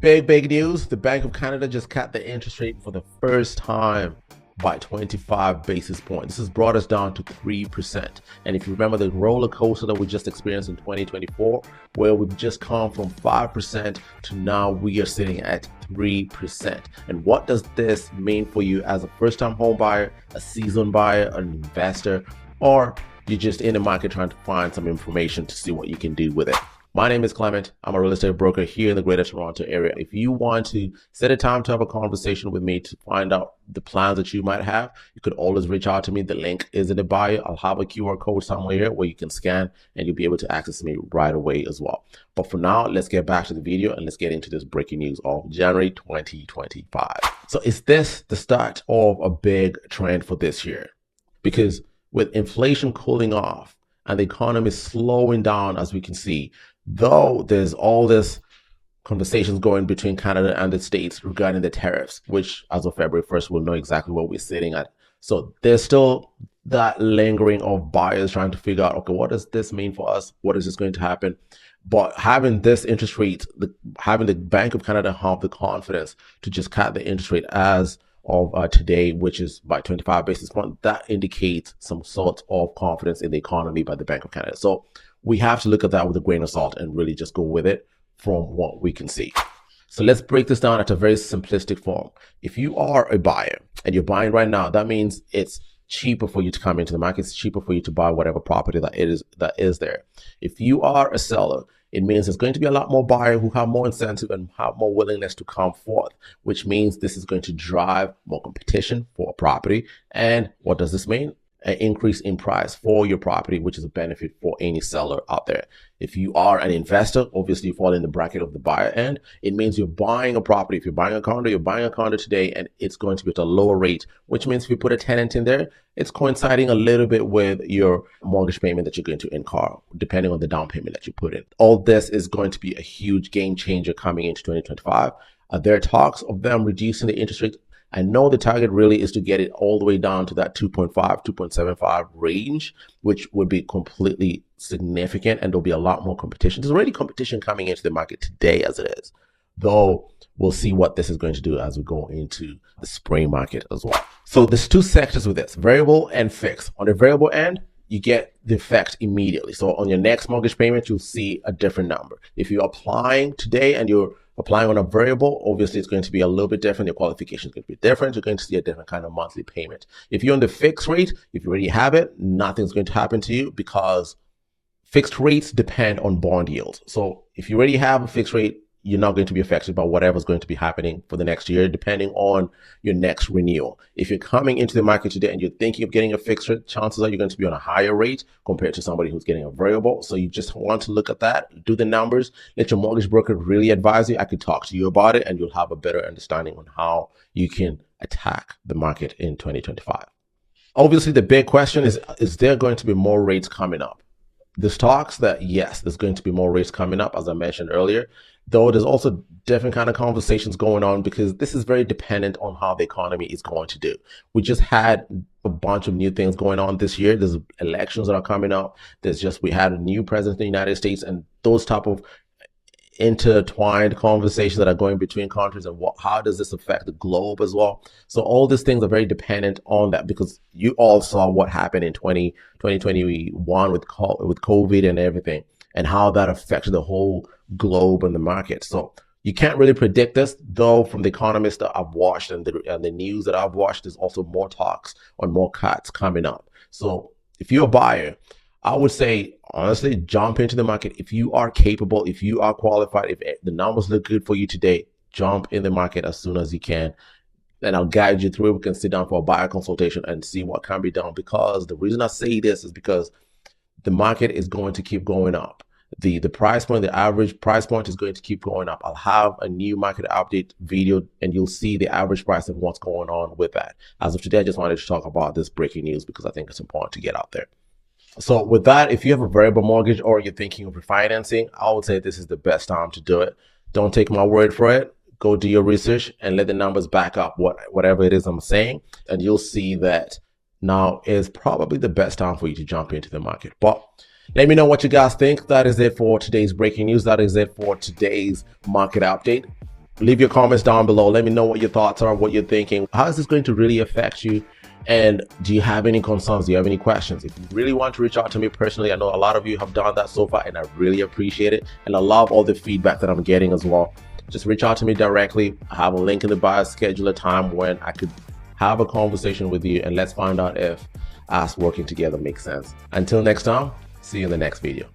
Big news. The Bank of Canada just cut the interest rate for the first time by 25 basis points. This has brought us down to 3%. And if you remember the roller coaster that we just experienced in 2024, where we've just come from 5% to now we are sitting at 3%. And what does this mean for you as a first-time home buyer, a seasoned buyer, an investor, or you're just in the market trying to find some information to see what you can do with it? My name is Clement. I'm a real estate broker here in the Greater Toronto area. If you want to set a time to have a conversation with me to find out the plans that you might have, you could always reach out to me. The link is in the bio. I'll have a QR code somewhere here where you can scan and you'll be able to access me right away as well. But for now, let's get back to the video and let's get into this breaking news of January 2025. So is this the start of a big trend for this year? Because with inflation cooling off and the economy slowing down, as we can see, though there's all this conversations going between Canada and the States regarding the tariffs, which as of February 1st, we'll know exactly what we're sitting at. So there's still that lingering of buyers trying to figure out, okay, what does this mean for us? What is this going to happen? But having this interest rate, having the Bank of Canada have the confidence to just cut the interest rate as of today, which is by 25 basis points, that indicates some sort of confidence in the economy by the Bank of Canada. So we have to look at that with a grain of salt and really just go with it from what we can see. So let's break this down at a very simplistic form. If you are a buyer and you're buying right now, that means it's cheaper for you to come into the market. It's cheaper for you to buy whatever property that is there. If you are a seller, it means there's going to be a lot more buyers who have more incentive and have more willingness to come forth, which means this is going to drive more competition for a property. And what does this mean? An increase in price for your property, which is a benefit for any seller out there. If you are an investor, obviously you fall in the bracket of the buyer end. It means you're buying a property. If you're buying a condo, you're buying a condo today and it's going to be at a lower rate, which means if you put a tenant in there, it's coinciding a little bit with your mortgage payment that you're going to incur, depending on the down payment that you put in. All this is going to be a huge game changer coming into 2025. There are talks of them reducing the interest rate. I know the target really is to get it all the way down to that 2.5, 2.75 range, which would be completely significant and there'll be a lot more competition. There's already competition coming into the market today as it is, though we'll see what this is going to do as we go into the spring market as well. So there's two sectors with this, variable and fixed. On the variable end, you get the effect immediately. So on your next mortgage payment, you'll see a different number. If you're applying today and you're applying on a variable, obviously it's going to be a little bit different. Your qualification is going to be different. You're going to see a different kind of monthly payment. If you're on the fixed rate, if you already have it, nothing's going to happen to you because fixed rates depend on bond yields. So if you already have a fixed rate, you're not going to be affected by whatever's going to be happening for the next year, depending on your next renewal. If you're coming into the market today and you're thinking of getting a fixed rate, chances are you're going to be on a higher rate compared to somebody who's getting a variable. So you just want to look at that, do the numbers, let your mortgage broker really advise you. I could talk to you about it and you'll have a better understanding on how you can attack the market in 2025. Obviously, the big question is there going to be more rates coming up? There's talks that yes, there's going to be more rates coming up, as I mentioned earlier, though there's also different kind of conversations going on because this is very dependent on how the economy is going to do. We just had a bunch of new things going on this year. There's elections that are coming up. We had a new president in the United States and those type of intertwined conversations that are going between countries and how does this affect the globe as well. So all these things are very dependent on that because you all saw what happened in 2021 with COVID and everything and how that affected the whole globe and the market. So you can't really predict this, though. From the economists that I've watched and the news that I've watched, there's also more talks on more cuts coming up. So if you're a buyer, I would say, honestly, jump into the market. If you are capable, if you are qualified, if the numbers look good for you today, jump in the market as soon as you can. And I'll guide you through it. We can sit down for a buyer consultation and see what can be done. Because the reason I say this is because the market is going to keep going up. The price point, the average price point is going to keep going up. I'll have a new market update video and you'll see the average price and what's going on with that. As of today, I just wanted to talk about this breaking news because I think it's important to get out there. So with that, if you have a variable mortgage or you're thinking of refinancing, I would say this is the best time to do it. Don't take my word for it. Go do your research and let the numbers back up whatever it is I'm saying. And you'll see that now is probably the best time for you to jump into the market. But let me know what you guys think. That is it for today's breaking news. That is it for today's market update. Leave your comments down below. Let me know what your thoughts are, what you're thinking. How is this going to really affect you? And do you have any concerns? Do you have any questions? If you really want to reach out to me personally, I know a lot of you have done that so far, and I really appreciate it. And I love all the feedback that I'm getting as well. Just reach out to me directly. I have a link in the bio. Schedule a time when I could have a conversation with you, and let's find out if us working together makes sense. Until next time, see you in the next video.